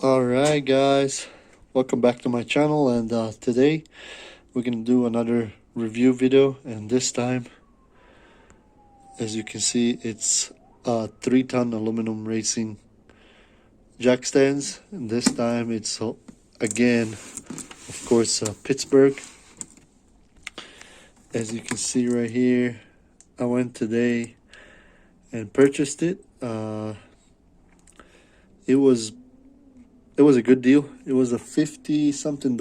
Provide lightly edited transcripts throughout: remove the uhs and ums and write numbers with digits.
Alright guys, welcome back to my channel, and today we're gonna do another review video, and this time, as you can see, it's 3-ton aluminum racing jack stands, and this time it's again, of course, Pittsburgh. As you can see right here, I went today and purchased it. It was a good deal. It was a $50 something,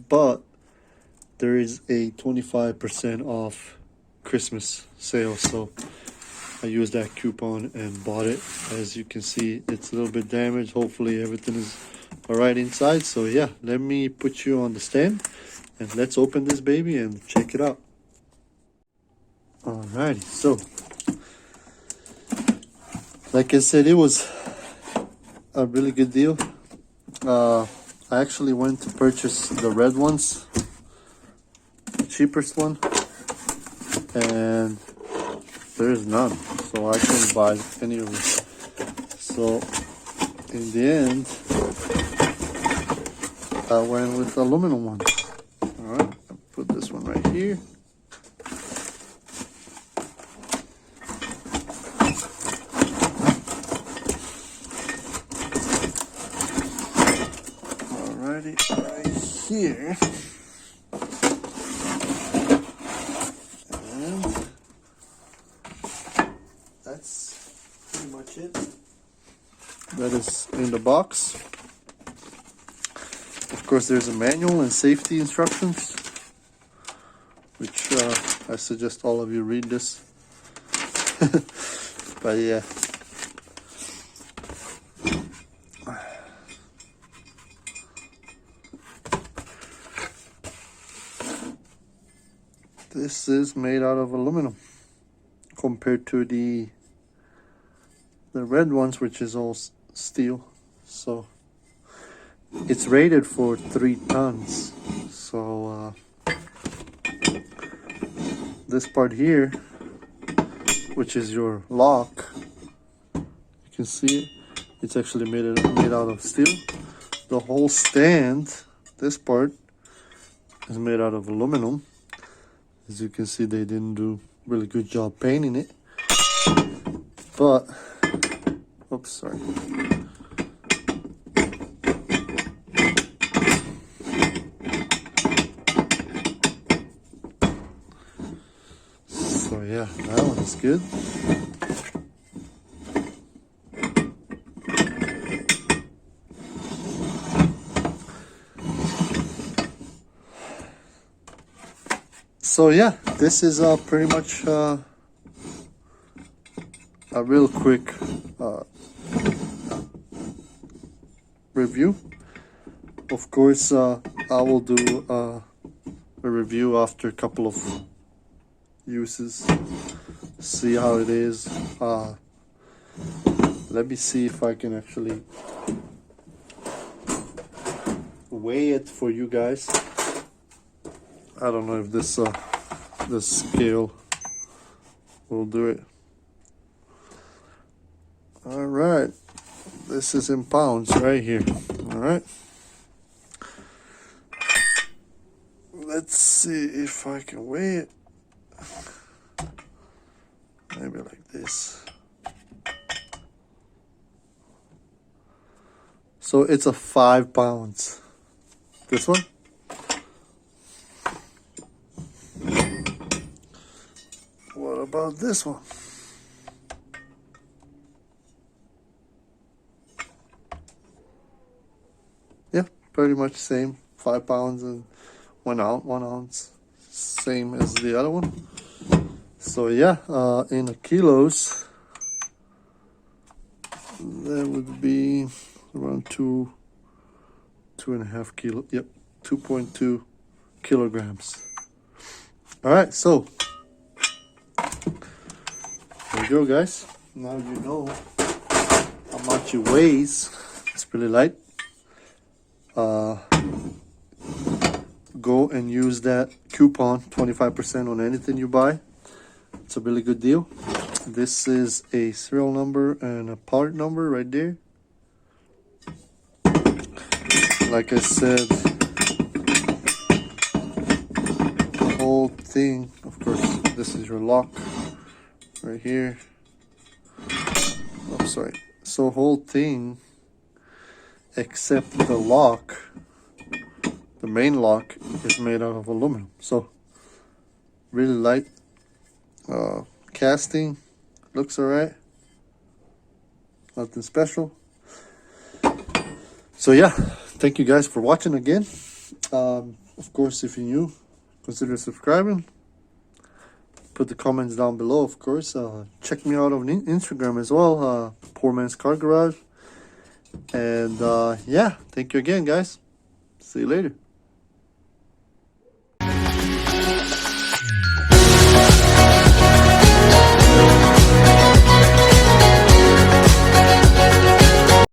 but there is a 25% off Christmas sale, so I used that coupon and bought it. As you can see, it's a little bit damaged. Hopefully everything is all right inside. So yeah, let me put you on the stand and let's open this baby and check it out. Alrighty, so like I said, it was a really good deal. I actually went to purchase the red ones, the cheapest one, and there is none, so I couldn't buy any of them. So in the end, I went with the aluminum ones. Alright, I'll put this one right here. Right here, and that's pretty much it. That is in the box. Of course, there's a manual and safety instructions, which I suggest all of you read this. But yeah, this is made out of aluminum compared to the red ones, which is all steel. So it's rated for 3 tons. So this part here, which is your lock, you can see it. It's actually made out of steel. The whole stand, this part, is made out of aluminum. As you can see, they didn't do a really good job painting it, but oops, sorry. So yeah, that one is good. So yeah, this is pretty much a real quick review. Of course, I will do a review after a couple of uses, see how it is. Let me see if I can actually weigh it for you guys. I don't know if this scale will do it. All right, this is in pounds right here. All right, let's see if I can weigh it. Maybe like this. So it's a 5 pounds. This one. What about this one? Yeah, pretty much same. 5 pounds and 1 ounce. Same as the other one. So yeah, in kilos, that would be around 2.5 kilo. Yep, 2.2 kilograms. All right, so there you go, guys. Now you know how much it weighs. It's pretty light. go and use that coupon, 25% on anything you buy. It's a really good deal. This is a serial number and a part number right there. Like I said, the whole thing, of course, this is your lock right here. I'm sorry. So whole thing, except the lock, the main lock, is made out of aluminum. So really light casting, looks alright, nothing special. So yeah, thank you guys for watching again. Of course, if you're new, consider subscribing. Put the comments down below, of course. Check me out on Instagram as well, Poor Man's Car Garage. And yeah, thank you again, guys. See you later.